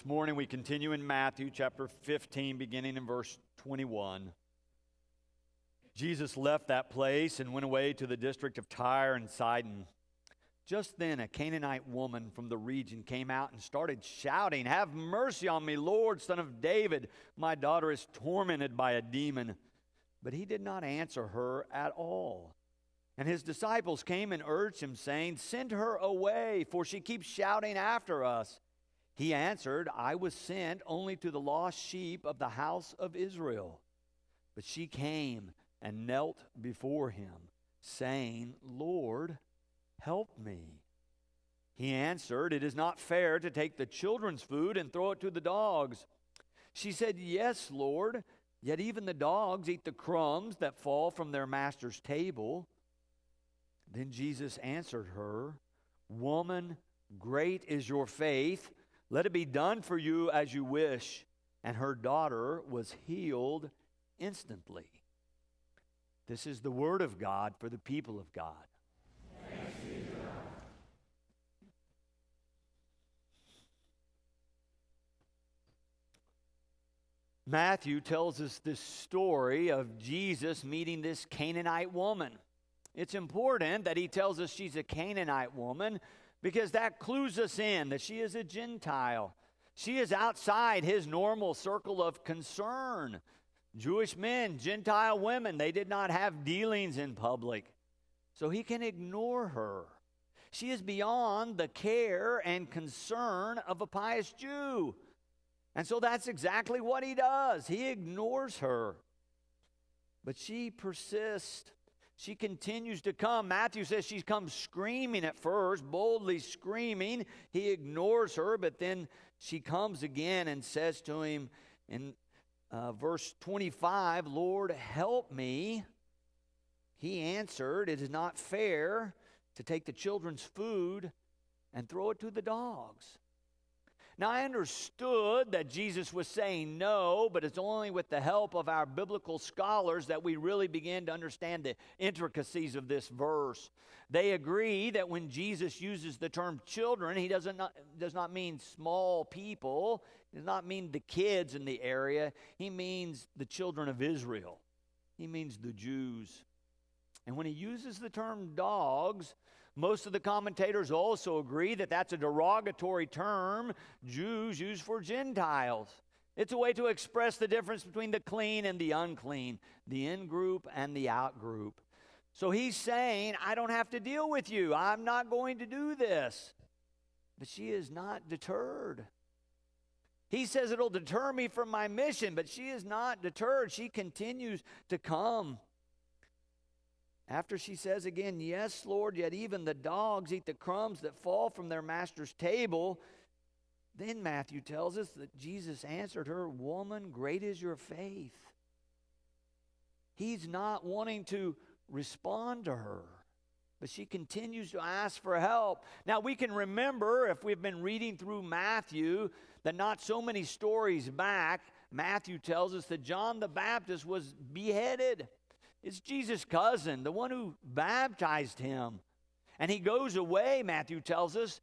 This morning we continue in Matthew chapter 15, beginning in verse 21. Jesus left that place and went away to the district of Tyre and Sidon. Just then a Canaanite woman from the region came out and started shouting, "Have mercy on me, Lord, Son of David. My daughter is tormented by a demon." But he did not answer her at all. And his disciples came and urged him, saying, "Send her away, for she keeps shouting after us." He answered, "I was sent only to the lost sheep of the house of Israel." But she came and knelt before him, saying, "Lord, help me." He answered, "It is not fair to take the children's food and throw it to the dogs." She said, "Yes, Lord, yet even the dogs eat the crumbs that fall from their master's table." Then Jesus answered her, "Woman, great is your faith. Let it be done for you as you wish." And her daughter was healed instantly. This is the word of God for the people of God. Thanks be to God. Matthew tells us this story of Jesus meeting this Canaanite woman. It's important that he tells us she's a Canaanite woman because that clues us in that she is a Gentile. She is outside his normal circle of concern. Jewish men, Gentile women, they did not have dealings in public, so he can ignore her. She is beyond the care and concern of a pious Jew. And so that's exactly what he does. He ignores her. But she persists. She continues to come. Matthew says she comes screaming at first, boldly screaming. He ignores her, but then she comes again and says to him in verse 25, "Lord, help me." He answered, "It is not fair to take the children's food and throw it to the dogs." Now, I understood that Jesus was saying no, but it's only with the help of our biblical scholars that we really begin to understand the intricacies of this verse. They agree that when Jesus uses the term children, he does not mean small people. He does not mean the kids in the area. He means the children of Israel. He means the Jews. And when he uses the term dogs, most of the commentators also agree that that's a derogatory term Jews use for Gentiles. It's a way to express the difference between the clean and the unclean, the in-group and the out-group. So he's saying, I don't have to deal with you. I'm not going to do this. But she is not deterred. He says it'll deter me from my mission, but she is not deterred. She continues to come. After she says again, "Yes, Lord, yet even the dogs eat the crumbs that fall from their master's table," then Matthew tells us that Jesus answered her, "Woman, great is your faith." He's not wanting to respond to her, but she continues to ask for help. Now, we can remember, if we've been reading through Matthew, that not so many stories back, Matthew tells us that John the Baptist was beheaded. It's Jesus' cousin, the one who baptized him. And he goes away, Matthew tells us,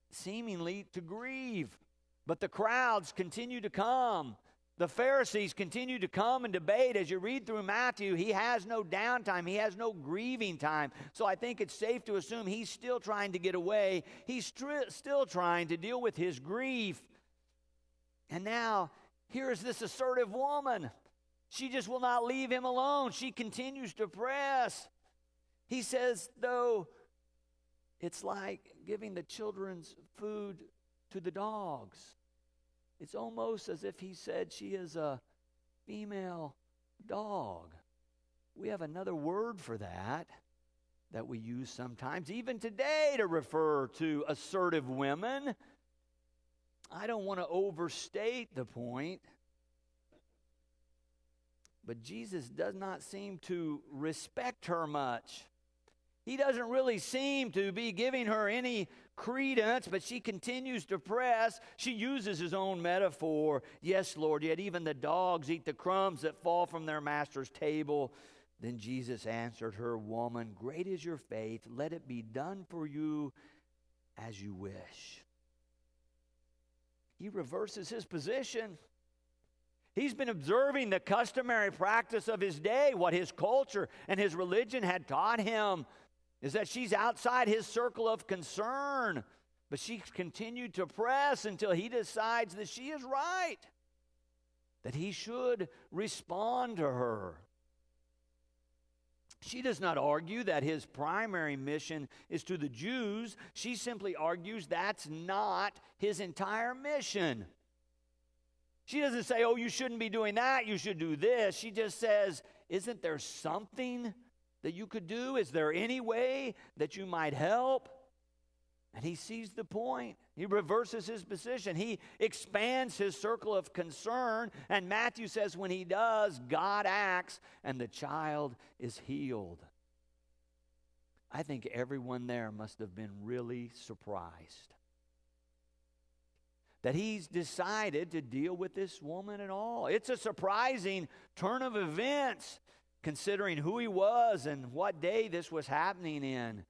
seemingly to grieve. But the crowds continue to come. The Pharisees continue to come and debate. As you read through Matthew, he has no downtime. He has no grieving time. So I think it's safe to assume he's still trying to get away. He's still trying to deal with his grief. And now, here is this assertive woman. She just will not leave him alone. She continues to press. He says, though, it's like giving the children's food to the dogs. It's almost as if he said she is a female dog. We have another word for that we use sometimes, even today, to refer to assertive women. I don't want to overstate the point, but Jesus does not seem to respect her much. He doesn't really seem to be giving her any credence, but she continues to press. She uses his own metaphor. "Yes, Lord, yet even the dogs eat the crumbs that fall from their master's table." Then Jesus answered her, "Woman, great is your faith. Let it be done for you as you wish." he reverses his position. He's been observing the customary practice of his day. What his culture and his religion had taught him is that she's outside his circle of concern. But she continued to press until he decides that she is right, that he should respond to her. She does not argue that his primary mission is to the Jews. She simply argues that's not his entire mission. She doesn't say, oh, you shouldn't be doing that, you should do this. She just says, isn't there something that you could do? Is there any way that you might help? And he sees the point. He reverses his position. He expands his circle of concern. And Matthew says when he does, God acts and the child is healed. I think everyone there must have been really surprised that he's decided to deal with this woman at all. It's a surprising turn of events considering who he was and what day this was happening in.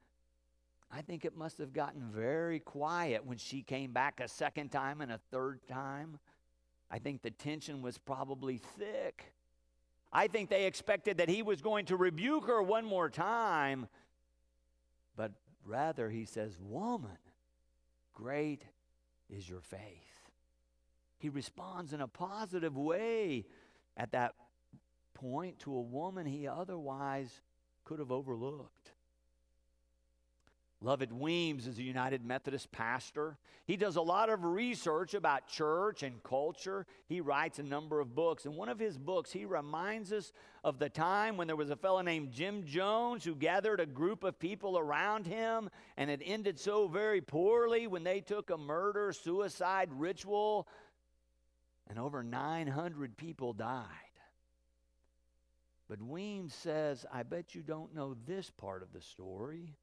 I think it must have gotten very quiet when she came back a second time and a third time. I think the tension was probably thick. I think they expected that he was going to rebuke her one more time. But rather he says, woman, great is your faith. He responds in a positive way at that point to a woman he otherwise could have overlooked. Lovett Weems is a United Methodist pastor. He does a lot of research about church and culture. He writes a number of books. In one of his books, he reminds us of the time when there was a fellow named Jim Jones who gathered a group of people around him, and it ended so very poorly when they took a murder-suicide ritual, and over 900 people died. But Weems says, I bet you don't know this part of the story.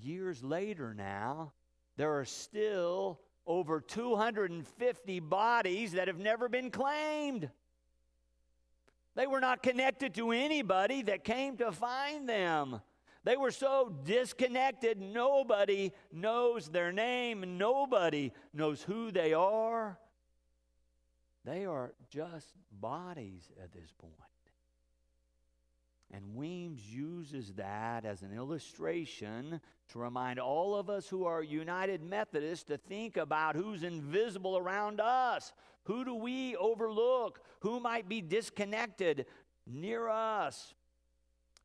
Years later now, there are still over 250 bodies that have never been claimed. They were not connected to anybody that came to find them. They were so disconnected, nobody knows their name, nobody knows who they are. They are just bodies at this point. And Weems uses that as an illustration to remind all of us who are United Methodists to think about who's invisible around us. Who do we overlook? Who might be disconnected near us?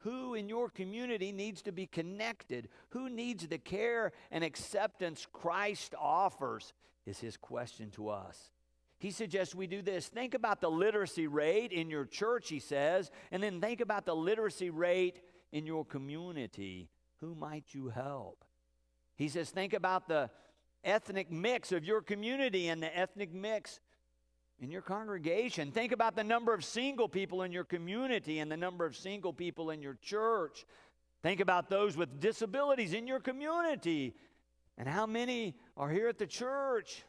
Who in your community needs to be connected? Who needs the care and acceptance Christ offers? Is his question to us. He suggests we do this. Think about the literacy rate in your church, he says, and then think about the literacy rate in your community. Who might you help? He says, think about the ethnic mix of your community and the ethnic mix in your congregation. Think about the number of single people in your community and the number of single people in your church. Think about those with disabilities in your community and how many are here at the church.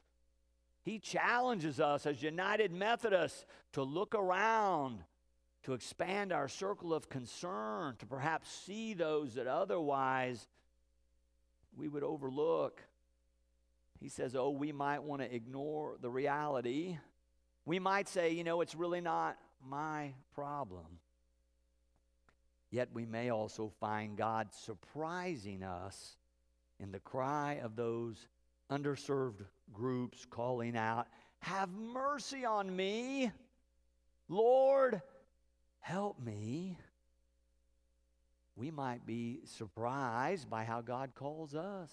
He challenges us as United Methodists to look around, to expand our circle of concern, to perhaps see those that otherwise we would overlook. He says, oh, we might want to ignore the reality. We might say, it's really not my problem. Yet we may also find God surprising us in the cry of those underserved groups calling out, have mercy on me. Lord, help me. We might be surprised by how God calls us.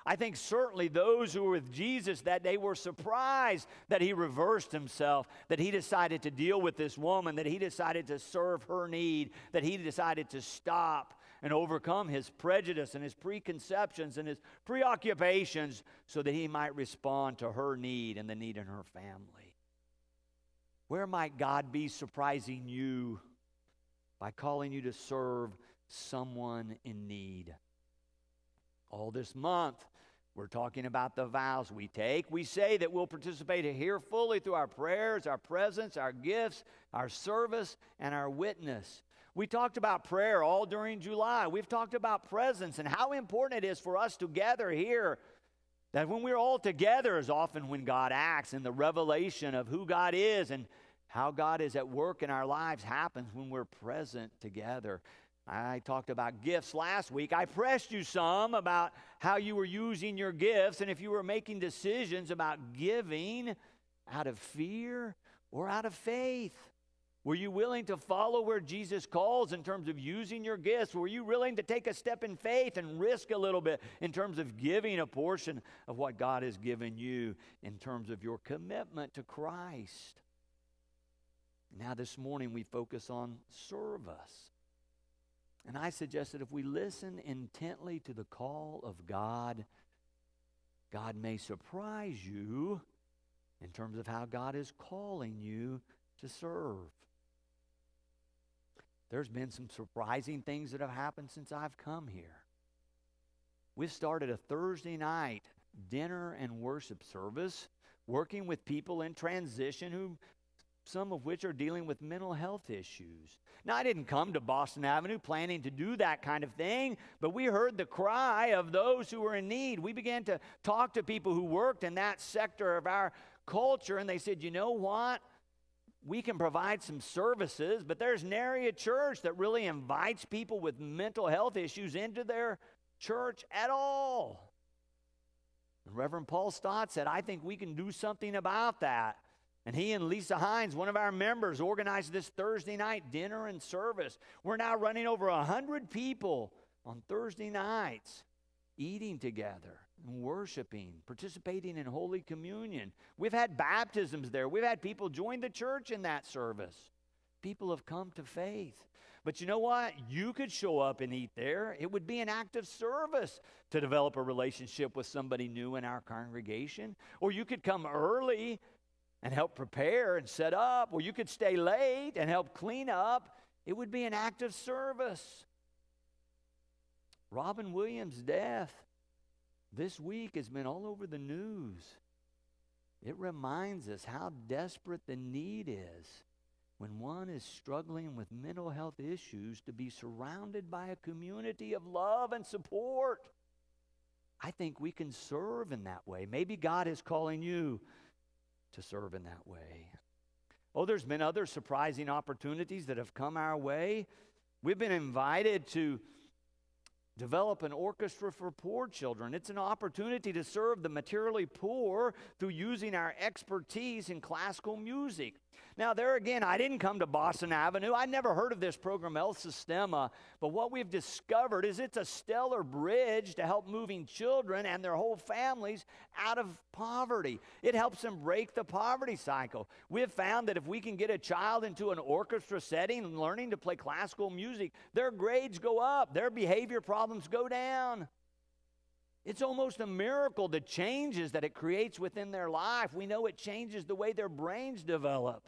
I think certainly those who were with Jesus that day were surprised that he reversed himself, that he decided to deal with this woman, that he decided to serve her need, that he decided to stop and overcome his prejudice and his preconceptions and his preoccupations so that he might respond to her need and the need in her family. Where might God be surprising you by calling you to serve someone in need? All this month, we're talking about the vows we take. We say that we'll participate here fully through our prayers, our presence, our gifts, our service, and our witness. We talked about prayer all during July. We've talked about presence and how important it is for us to gather here That when we're all together is often when God acts, and the revelation of who God is and how God is at work in our lives happens when we're present together. I talked about gifts last week. I pressed you some about how you were using your gifts and if you were making decisions about giving out of fear or out of faith. Were you willing to follow where Jesus calls in terms of using your gifts? Were you willing to take a step in faith and risk a little bit in terms of giving a portion of what God has given you in terms of your commitment to Christ? Now this morning we focus on service. And I suggest that if we listen intently to the call of God, God may surprise you in terms of how God is calling you to serve. There's been some surprising things that have happened since I've come here. We've started a Thursday night dinner and worship service, working with people in transition some of which are dealing with mental health issues. Now, I didn't come to Boston Avenue planning to do that kind of thing, but we heard the cry of those who were in need. We began to talk to people who worked in that sector of our culture, and they said, you know what? We can provide some services, but there's nary a church that really invites people with mental health issues into their church at all. And Reverend Paul Stott said, I think we can do something about that. And he and Lisa Hines, one of our members, organized this Thursday night dinner and service. We're now running over 100 people on Thursday nights, eating together, and worshiping, participating in Holy Communion. We've had baptisms there. We've had people join the church in that service. People have come to faith. But you know what? You could show up and eat there. It would be an act of service to develop a relationship with somebody new in our congregation. Or you could come early and help prepare and set up, or you could stay late and help clean up. It would be an act of service. Robin Williams' death this week has been all over the news. It reminds us how desperate the need is when one is struggling with mental health issues to be surrounded by a community of love and support. I think we can serve in that way. Maybe God is calling you to serve in that way. Oh, there's been other surprising opportunities that have come our way. We've been invited to develop an orchestra for poor children. It's an opportunity to serve the materially poor through using our expertise in classical music. Now, there again, I didn't come to Boston Avenue. I never heard of this program, El Sistema, but what we've discovered is it's a stellar bridge to help moving children and their whole families out of poverty. It helps them break the poverty cycle. We've found that if we can get a child into an orchestra setting and learning to play classical music, their grades go up, their behavior problems go down. It's almost a miracle, the changes that it creates within their life. We know it changes the way their brains develop.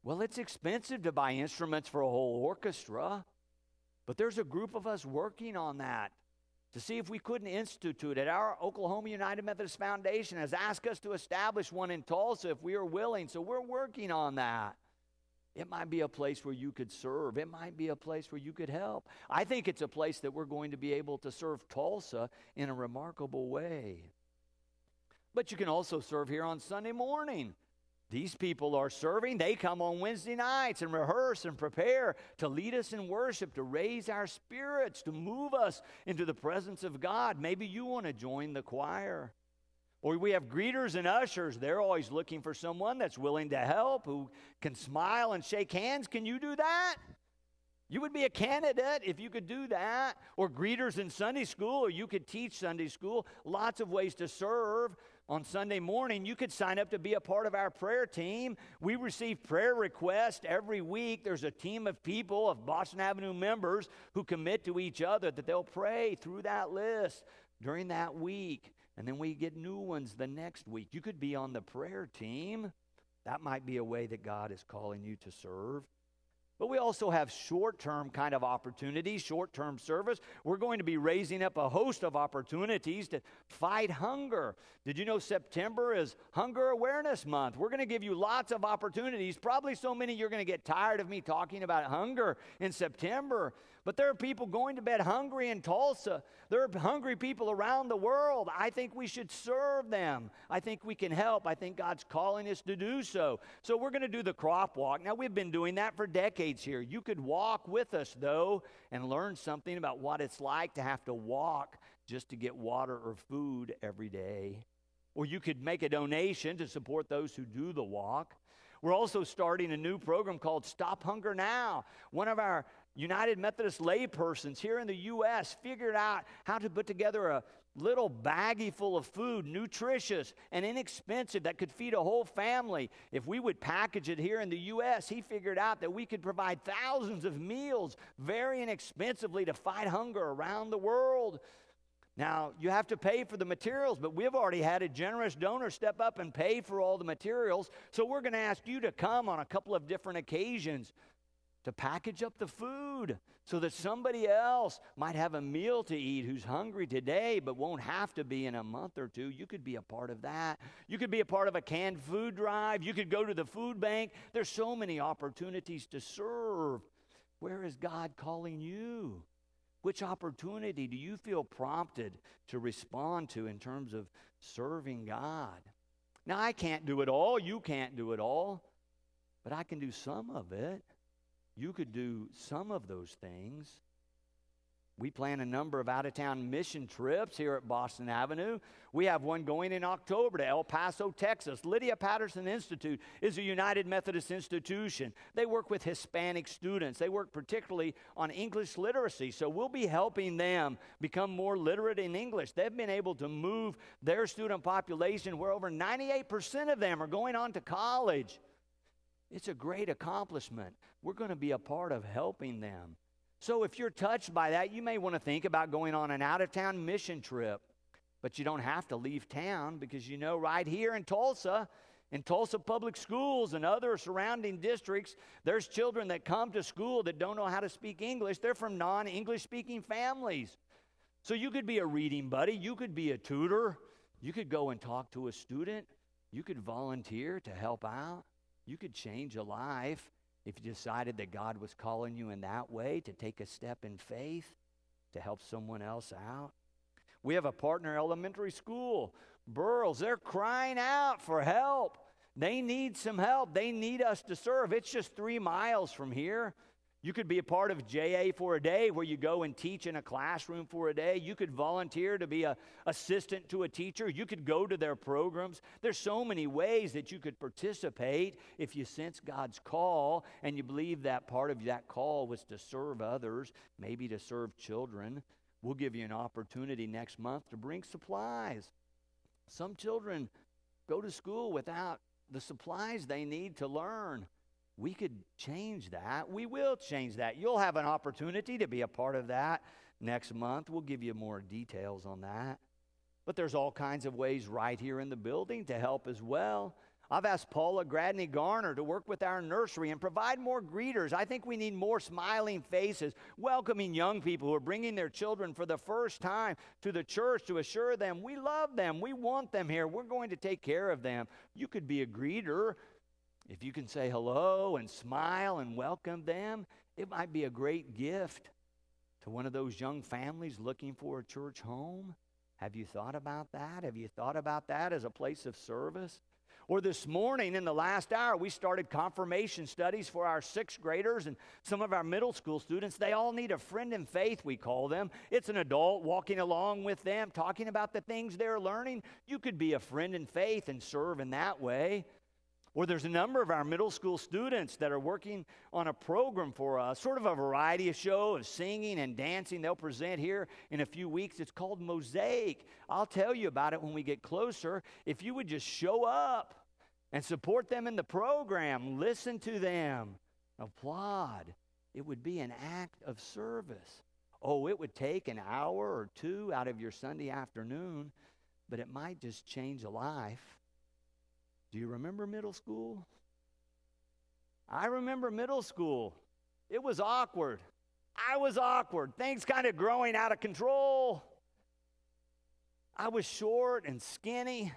Well, it's expensive to buy instruments for a whole orchestra, but there's a group of us working on that to see if we couldn't institute it. Our Oklahoma United Methodist Foundation has asked us to establish one in Tulsa if we are willing, so we're working on that. It might be a place where you could serve. It might be a place where you could help. I think it's a place that we're going to be able to serve Tulsa in a remarkable way. But you can also serve here on Sunday morning. These people are serving. They come on Wednesday nights and rehearse and prepare to lead us in worship, to raise our spirits, to move us into the presence of God. Maybe you want to join the choir. Or we have greeters and ushers. They're always looking for someone that's willing to help, who can smile and shake hands. Can you do that? You would be a candidate if you could do that. Or greeters in Sunday school, or you could teach Sunday school. Lots of ways to serve. On Sunday morning, you could sign up to be a part of our prayer team. We receive prayer requests every week. There's a team of people, of Boston Avenue members, who commit to each other that they'll pray through that list during that week. And then we get new ones the next week. You could be on the prayer team. That might be a way that God is calling you to serve. But we also have short-term kind of opportunities, short-term service. We're going to be raising up a host of opportunities to fight hunger. Did you know September is Hunger Awareness Month? We're going to give you lots of opportunities, probably so many you're going to get tired of me talking about hunger in September. But there are people going to bed hungry in Tulsa. There are hungry people around the world. I think we should serve them. I think we can help. I think God's calling us to do so. So we're going to do the crop walk. Now, we've been doing that for decades here. You could walk with us, though, and learn something about what it's like to have to walk just to get water or food every day. Or you could make a donation to support those who do the walk. We're also starting a new program called Stop Hunger Now. One of our United Methodist laypersons here in the U.S. figured out how to put together a little baggie full of food, nutritious and inexpensive, that could feed a whole family. If we would package it here in the U.S., he figured out that we could provide thousands of meals very inexpensively to fight hunger around the world. Now, you have to pay for the materials, but we've already had a generous donor step up and pay for all the materials. So we're going to ask you to come on a couple of different occasions to package up the food so that somebody else might have a meal to eat who's hungry today but won't have to be in a month or two. You could be a part of that. You could be a part of a canned food drive. You could go to the food bank. There's so many opportunities to serve. Where is God calling you? Which opportunity do you feel prompted to respond to in terms of serving God? Now, I can't do it all. You can't do it all. But I can do some of it. You could do some of those things. We plan a number of out-of-town mission trips here at Boston Avenue. We have one going in October to El Paso, Texas. Lydia Patterson Institute is a United Methodist institution. They work with Hispanic students. They work particularly on English literacy, so we'll be helping them become more literate in English. They've been able to move their student population where over 98% of them are going on to college. It's a great accomplishment. We're going to be a part of helping them. So if you're touched by that, you may want to think about going on an out-of-town mission trip. But you don't have to leave town, because you know right here in Tulsa Public Schools and other surrounding districts, there's children that come to school that don't know how to speak English. They're from non-English speaking families. So you could be a reading buddy. You could be a tutor. You could go and talk to a student. You could volunteer to help out. You could change a life if you decided that God was calling you in that way, to take a step in faith to help someone else out. We have a partner elementary school, Burles. They're crying out for help. They need some help. They need us to serve. It's just 3 miles from here. You could be a part of JA for a day, where you go and teach in a classroom for a day. You could volunteer to be an assistant to a teacher. You could go to their programs. There's so many ways that you could participate if you sense God's call and you believe that part of that call was to serve others, maybe to serve children. We'll give you an opportunity next month to bring supplies. Some children go to school without the supplies they need to learn. We could change that. We will change that. You'll have an opportunity to be a part of that next month. We'll give you more details on that. But there's all kinds of ways right here in the building to help as well. I've asked Paula Gradney Garner to work with our nursery and provide more greeters. I think we need more smiling faces, welcoming young people who are bringing their children for the first time to the church to assure them we love them, we want them here, we're going to take care of them. You could be a greeter. If you can say hello and smile and welcome them, it might be a great gift to one of those young families looking for a church home. Have you thought about that? Have you thought about that as a place of service? Or this morning in the last hour, we started confirmation studies for our 6th graders and some of our middle school students. They all need a friend in faith, we call them. It's an adult walking along with them, talking about the things they're learning. You could be a friend in faith and serve in that way. Or there's a number of our middle school students that are working on a program for us, sort of a variety show of singing and dancing. They'll present here in a few weeks. It's called Mosaic. I'll tell you about it when we get closer. If you would just show up and support them in the program, listen to them, applaud, it would be an act of service. Oh, it would take an hour or 2 out of your Sunday afternoon, but it might just change a life. Do you remember middle school? I remember middle school. It was awkward. I was awkward. Things kind of growing out of control. I was short and skinny,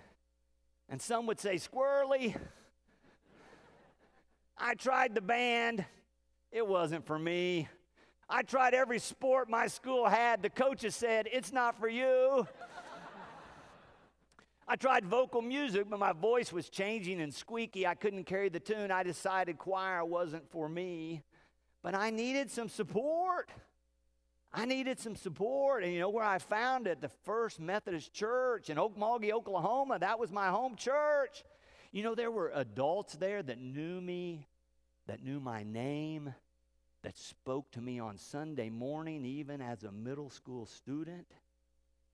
and some would say squirrely. I tried the band. It wasn't for me. I tried every sport my school had. The coaches said, it's not for you. I tried vocal music, but my voice was changing and squeaky. I couldn't carry the tune. I decided choir wasn't for me. But I needed some support. And you know where I found it? The First Methodist Church in Okmulgee, Oklahoma. That was my home church. You know, there were adults there that knew me, that knew my name, that spoke to me on Sunday morning, even as a middle school student,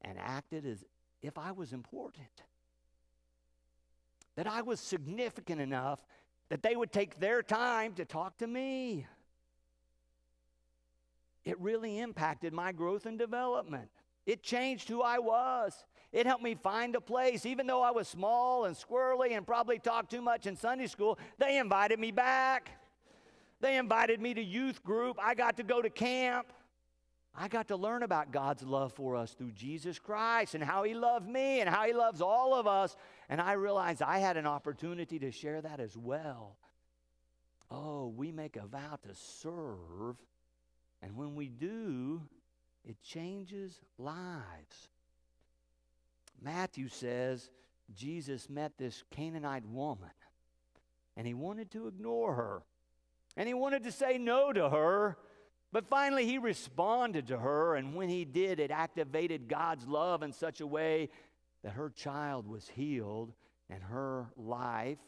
and acted as if I was important. That I was significant enough that they would take their time to talk to me. It really impacted my growth and development. It changed who I was. It helped me find a place. Even though I was small and squirrely and probably talked too much in Sunday school, they invited me back. They invited me to youth group. I got to go to camp. I got to learn about God's love for us through Jesus Christ and how he loved me and how he loves all of us. And I realized I had an opportunity to share that as well. Oh, we make a vow to serve. And when we do, it changes lives. Matthew says Jesus met this Canaanite woman, and he wanted to ignore her, and he wanted to say no to her, but finally he responded to her, and when he did, it activated God's love in such a way that her child was healed, and her life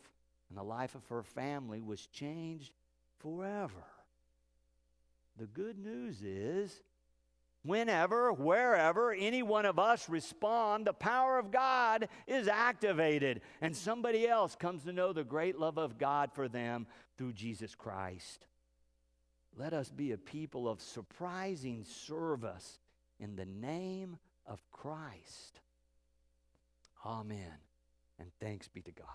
and the life of her family was changed forever. The good news is, whenever, wherever any one of us respond, the power of God is activated, and somebody else comes to know the great love of God for them through Jesus Christ. Let us be a people of surprising service in the name of Christ. Amen. And thanks be to God.